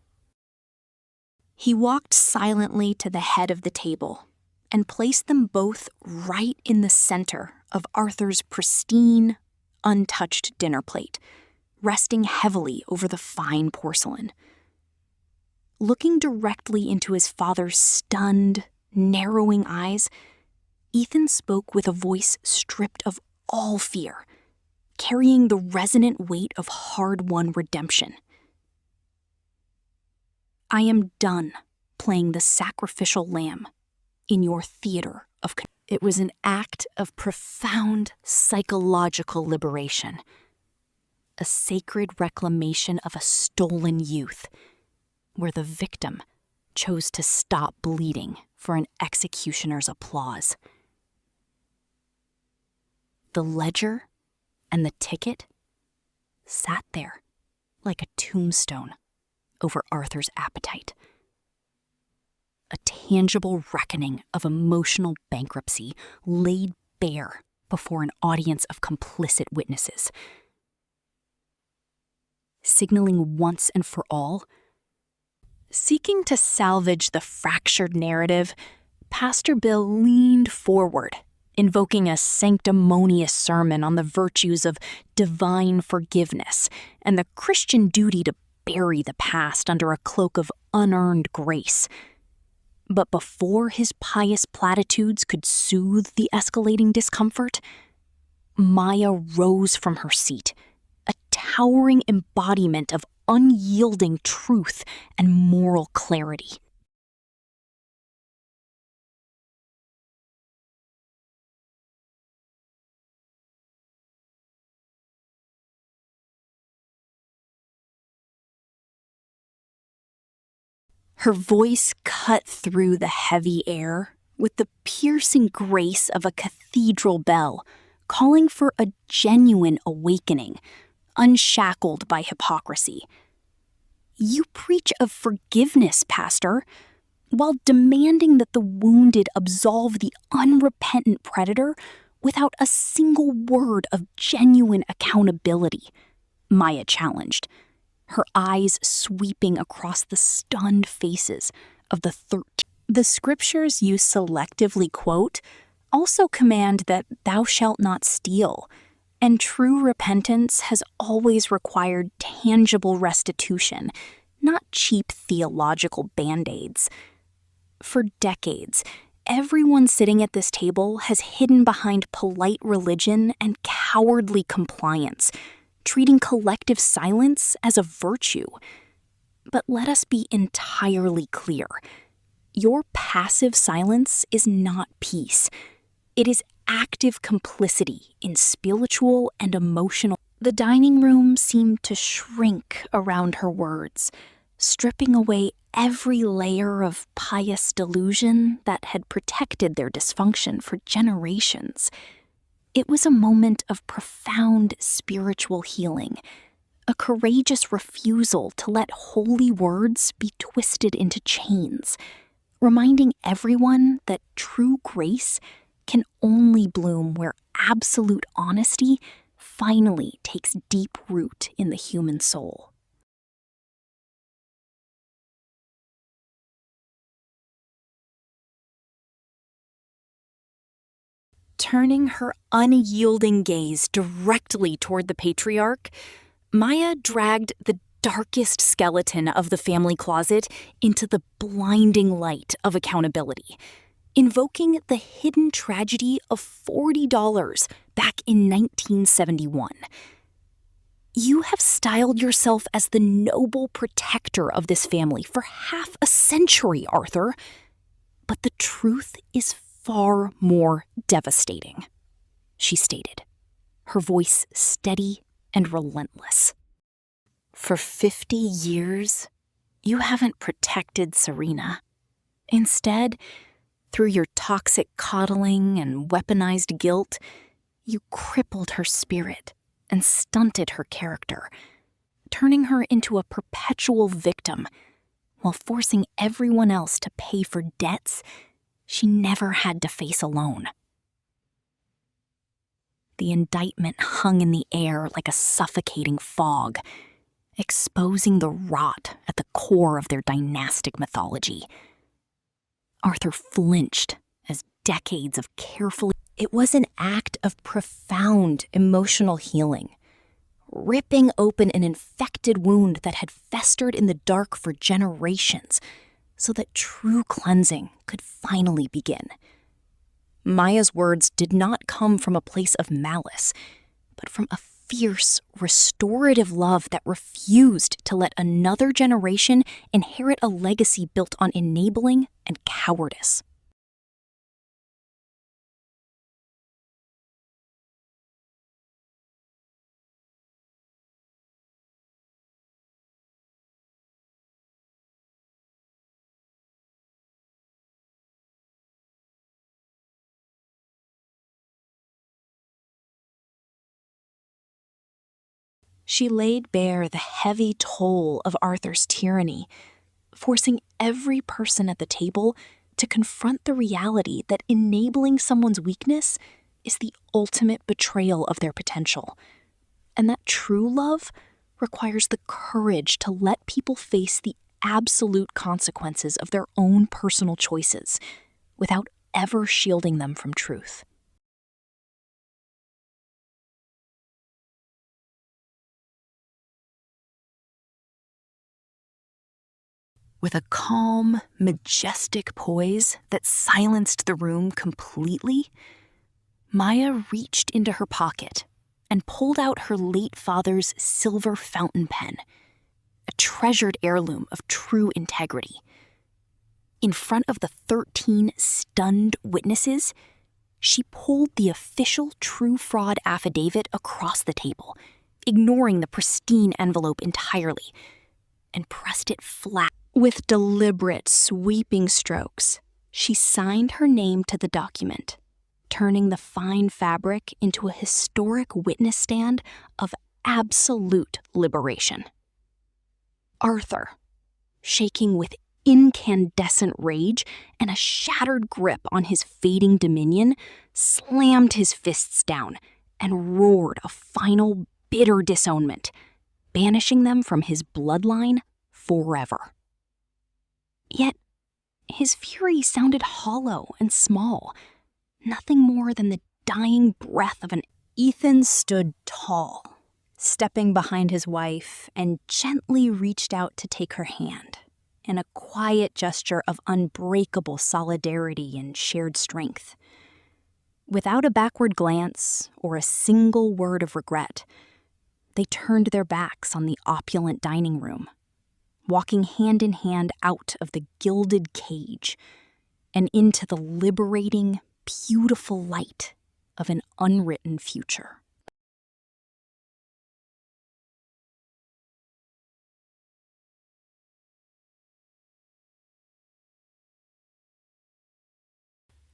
He walked silently to the head of the table and placed them both right in the center of Arthur's pristine, untouched dinner plate, resting heavily over the fine porcelain. Looking directly into his father's stunned, narrowing eyes, Ethan spoke with a voice stripped of all fear, carrying the resonant weight of hard-won redemption. I am done playing the sacrificial lamb in your theater of. It was an act of profound psychological liberation, a sacred reclamation of a stolen youth, where the victim chose to stop bleeding for an executioner's applause. The ledger and the ticket sat there like a tombstone over Arthur's appetite. A tangible reckoning of emotional bankruptcy laid bare before an audience of complicit witnesses. Signaling once and for all, seeking to salvage the fractured narrative, Pastor Bill leaned forward, invoking a sanctimonious sermon on the virtues of divine forgiveness and the Christian duty to bury the past under a cloak of unearned grace. But before his pious platitudes could soothe the escalating discomfort, Maya rose from her seat, a towering embodiment of unyielding truth and moral clarity. Her voice cut through the heavy air with the piercing grace of a cathedral bell, calling for a genuine awakening, unshackled by hypocrisy. You preach of forgiveness, Pastor, while demanding that the wounded absolve the unrepentant predator without a single word of genuine accountability, Maya challenged, her eyes sweeping across the stunned faces of the 13. The scriptures you selectively quote also command that thou shalt not steal, and true repentance has always required tangible restitution, not cheap theological band-aids. For decades, everyone sitting at this table has hidden behind polite religion and cowardly compliance, treating collective silence as a virtue. But let us be entirely clear. Your passive silence is not peace. It is active complicity in spiritual and emotional. The dining room seemed to shrink around her words, stripping away every layer of pious delusion that had protected their dysfunction for generations. It was a moment of profound spiritual healing, a courageous refusal to let holy words be twisted into chains, reminding everyone that true grace can only bloom where absolute honesty finally takes deep root in the human soul. Turning her unyielding gaze directly toward the patriarch, Maya dragged the darkest skeleton of the family closet into the blinding light of accountability, invoking the hidden tragedy of $40 back in 1971. You have styled yourself as the noble protector of this family for half a century, Arthur. But the truth is far more devastating, she stated, her voice steady and relentless. For 50 years, you haven't protected Serena. Instead, through your toxic coddling and weaponized guilt, you crippled her spirit and stunted her character, turning her into a perpetual victim while forcing everyone else to pay for debts she never had to face alone. The indictment hung in the air like a suffocating fog, exposing the rot at the core of their dynastic mythology. Arthur flinched as decades of carefully... It was an act of profound emotional healing, ripping open an infected wound that had festered in the dark for generations, so that true cleansing could finally begin. Maya's words did not come from a place of malice, but from a fierce, restorative love that refused to let another generation inherit a legacy built on enabling and cowardice. She laid bare the heavy toll of Arthur's tyranny, forcing every person at the table to confront the reality that enabling someone's weakness is the ultimate betrayal of their potential, and that true love requires the courage to let people face the absolute consequences of their own personal choices without ever shielding them from truth. With a calm, majestic poise that silenced the room completely, Maya reached into her pocket and pulled out her late father's silver fountain pen, a treasured heirloom of true integrity. In front of the 13 stunned witnesses, she pulled the official true fraud affidavit across the table, ignoring the pristine envelope entirely, and pressed it flat. With deliberate, sweeping strokes, She signed her name to the document, turning the fine fabric into a historic witness stand of absolute liberation. Arthur, shaking with incandescent rage and a shattered grip on his fading dominion, slammed his fists down and roared a final bitter disownment, banishing them from his bloodline forever. Yet, his fury sounded hollow and small, nothing more than the dying breath of an... Ethan stood tall, stepping behind his wife, and gently reached out to take her hand, in a quiet gesture of unbreakable solidarity and shared strength. Without a backward glance or a single word of regret, they turned their backs on the opulent dining room, walking hand in hand out of the gilded cage and into the liberating, beautiful light of an unwritten future.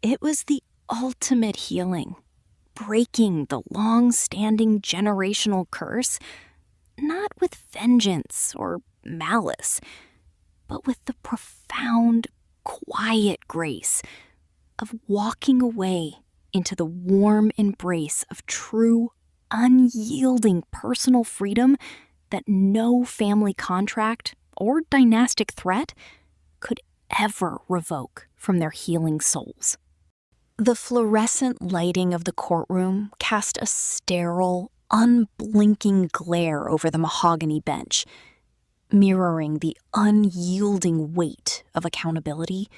It was the ultimate healing, breaking the long-standing generational curse, not with vengeance or malice, but with the profound, quiet grace of walking away into the warm embrace of true, unyielding personal freedom that no family contract or dynastic threat could ever revoke from their healing souls. The fluorescent lighting of the courtroom cast a sterile, unblinking glare over the mahogany bench, mirroring the unyielding weight of accountability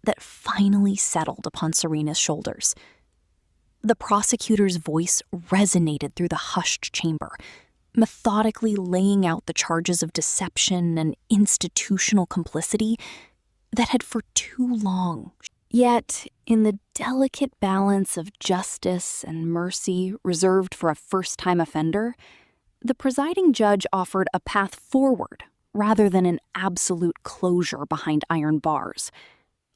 that finally settled upon Serena's shoulders. The prosecutor's voice resonated through the hushed chamber, methodically laying out the charges of deception and institutional complicity that had for too long. Yet, in the delicate balance of justice and mercy reserved for a first-time offender, the presiding judge offered a path forward rather than an absolute closure behind iron bars,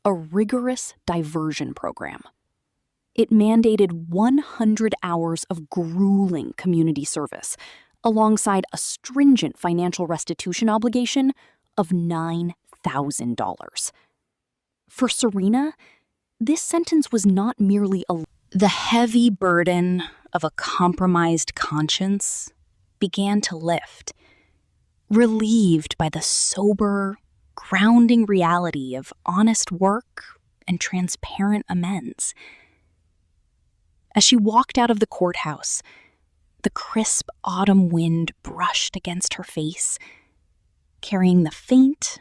a rigorous diversion program. It mandated 100 hours of grueling community service, alongside a stringent financial restitution obligation of $9,000. For Serena, this sentence was not merely the heavy burden of a compromised conscience began to lift, relieved by the sober, grounding reality of honest work and transparent amends. As she walked out of the courthouse, the crisp autumn wind brushed against her face, carrying the faint,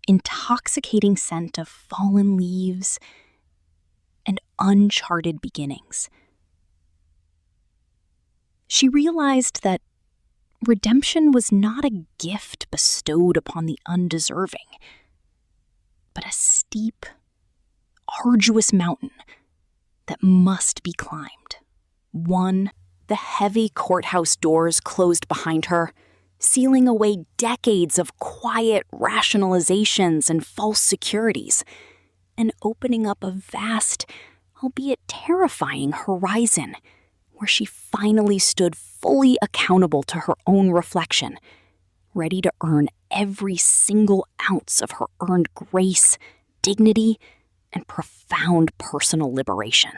intoxicating scent of fallen leaves and uncharted beginnings. She realized that redemption was not a gift bestowed upon the undeserving, but a steep, arduous mountain that must be climbed. The heavy courthouse doors closed behind her, sealing away decades of quiet rationalizations and false securities, and opening up a vast, albeit terrifying horizon where she finally stood fully accountable to her own reflection, ready to earn every single ounce of her earned grace, dignity, and profound personal liberation.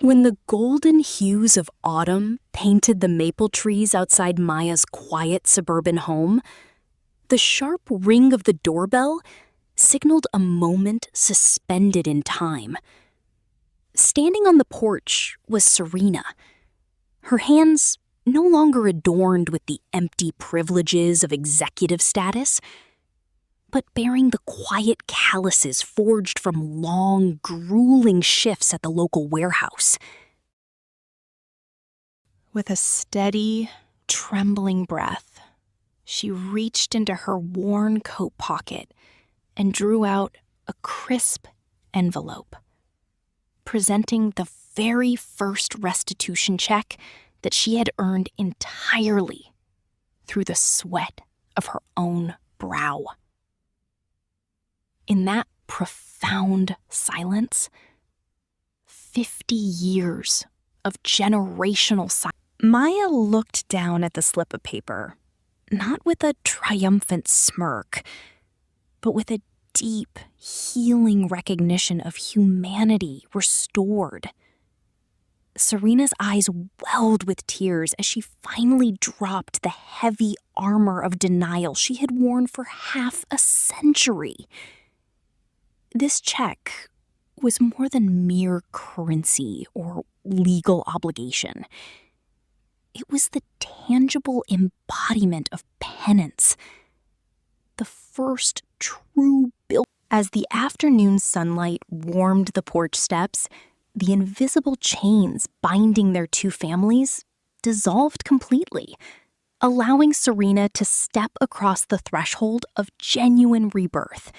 When the golden hues of autumn painted the maple trees outside Maya's quiet suburban home, the sharp ring of the doorbell signaled a moment suspended in time. Standing on the porch was Serena, her hands no longer adorned with the empty privileges of executive status, but bearing the quiet calluses forged from long, grueling shifts at the local warehouse. With a steady, trembling breath, she reached into her worn coat pocket and drew out a crisp envelope, presenting the very first restitution check that she had earned entirely through the sweat of her own brow. In that profound silence, 50 years of generational silence, Maya looked down at the slip of paper, not with a triumphant smirk, but with a deep, healing recognition of humanity restored. Serena's eyes welled with tears as she finally dropped the heavy armor of denial she had worn for half a century. This check was more than mere currency or legal obligation. It was the tangible embodiment of penance, the first true bill. As the afternoon sunlight warmed the porch steps, the invisible chains binding their two families dissolved completely, allowing Serena to step across the threshold of genuine rebirth,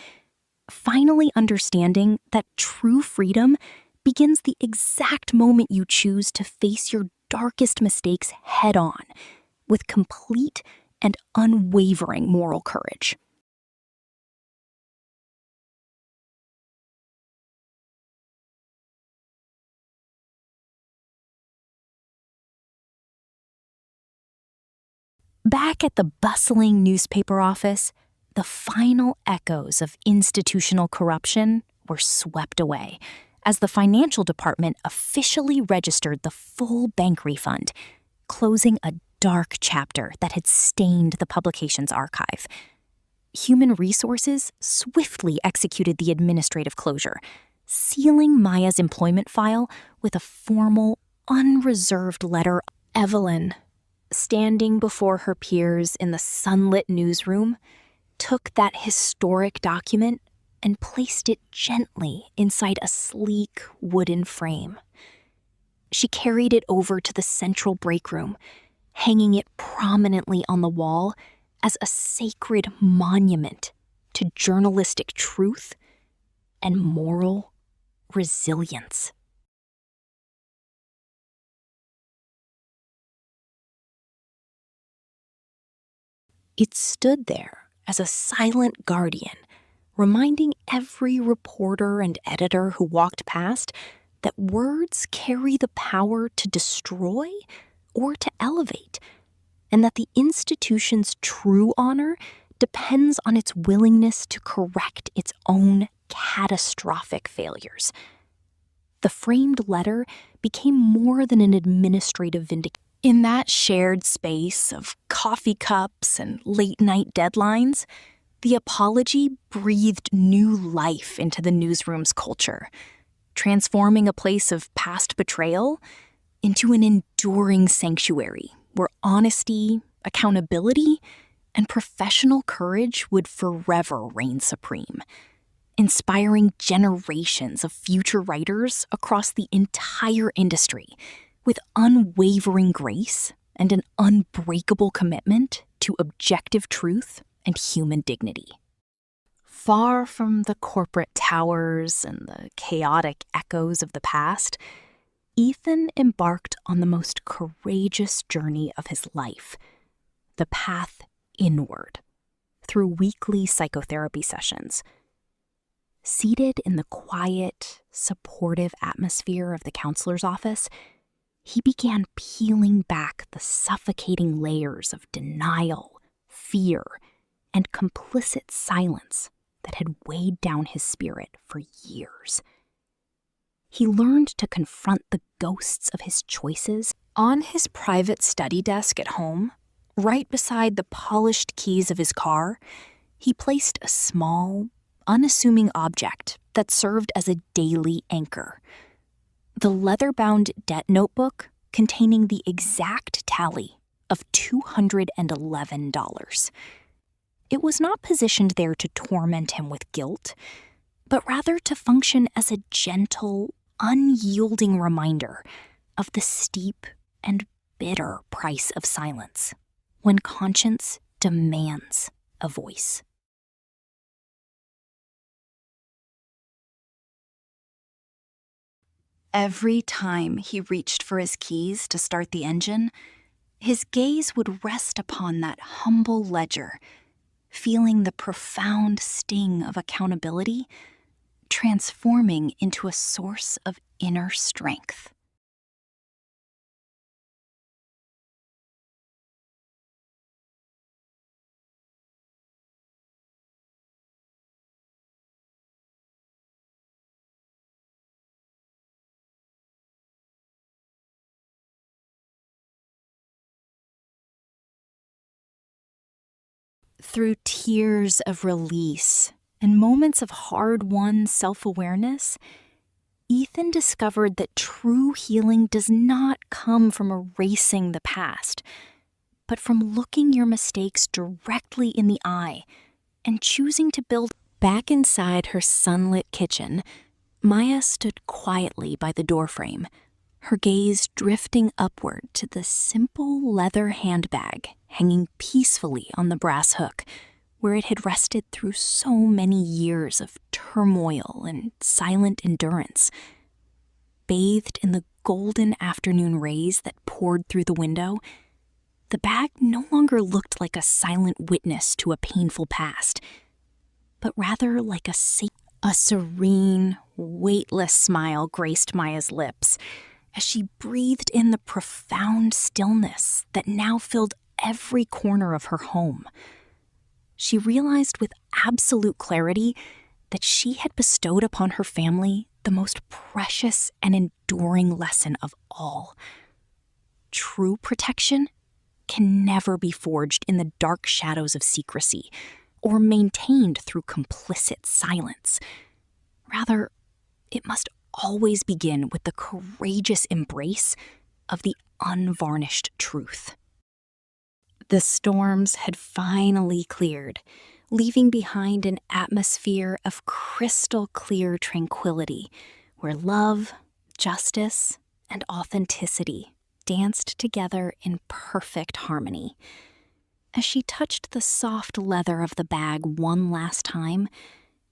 finally understanding that true freedom begins the exact moment you choose to face your darkest mistakes head-on, with complete and unwavering moral courage. Back at the bustling newspaper office, the final echoes of institutional corruption were swept away as the financial department officially registered the full bank refund, closing a dark chapter that had stained the publication's archive. Human Resources swiftly executed the administrative closure, sealing Maya's employment file with a formal, unreserved letter. Evelyn, standing before her peers in the sunlit newsroom, took that historic document and placed it gently inside a sleek wooden frame. She carried it over to the central break room, hanging it prominently on the wall as a sacred monument to journalistic truth and moral resilience. It stood there as a silent guardian, reminding every reporter and editor who walked past that words carry the power to destroy or to elevate, and that the institution's true honor depends on its willingness to correct its own catastrophic failures. The framed letter became more than an administrative vindication. In that shared space of coffee cups and late-night deadlines, the apology breathed new life into the newsroom's culture, transforming a place of past betrayal into an enduring sanctuary where honesty, accountability, and professional courage would forever reign supreme, inspiring generations of future writers across the entire industry with unwavering grace and an unbreakable commitment to objective truth and human dignity. Far from the corporate towers and the chaotic echoes of the past, Ethan embarked on the most courageous journey of his life, the path inward, through weekly psychotherapy sessions. Seated in the quiet, supportive atmosphere of the counselor's office, he began peeling back the suffocating layers of denial, fear, and complicit silence that had weighed down his spirit for years. He learned to confront the ghosts of his choices on his private study desk at home. Right beside the polished keys of his car, he placed a small, unassuming object that served as a daily anchor. The leather-bound debt notebook containing the exact tally of $211. It was not positioned there to torment him with guilt, but rather to function as a gentle, unyielding reminder of the steep and bitter price of silence when conscience demands a voice. Every time he reached for his keys to start the engine, his gaze would rest upon that humble ledger, feeling the profound sting of accountability transforming into a source of inner strength. Through tears of release and moments of hard-won self-awareness, Ethan discovered that true healing does not come from erasing the past, but from looking your mistakes directly in the eye and choosing to build. Back inside her sunlit kitchen, Maya stood quietly by the doorframe, her gaze drifting upward to the simple leather handbag hanging peacefully on the brass hook, where it had rested through so many years of turmoil and silent endurance. Bathed in the golden afternoon rays that poured through the window, the bag no longer looked like a silent witness to a painful past, but rather like a serene, weightless smile graced Maya's lips as she breathed in the profound stillness that now filled every corner of her home. She realized with absolute clarity that she had bestowed upon her family the most precious and enduring lesson of all. True protection can never be forged in the dark shadows of secrecy or maintained through complicit silence. Rather, it must always begin with the courageous embrace of the unvarnished truth. The storms had finally cleared, leaving behind an atmosphere of crystal clear tranquility, where love, justice, and authenticity danced together in perfect harmony. As she touched the soft leather of the bag one last time,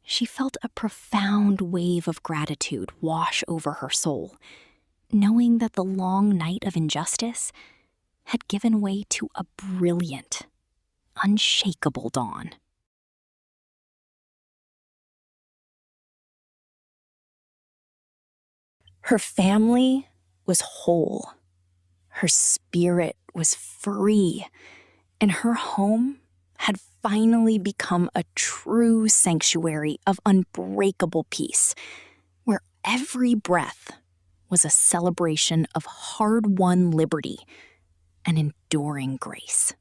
she felt a profound wave of gratitude wash over her soul, knowing that the long night of injustice had given way to a brilliant, unshakable dawn. Her family was whole, her spirit was free, and her home had finally become a true sanctuary of unbreakable peace, where every breath was a celebration of hard-won liberty and enduring grace.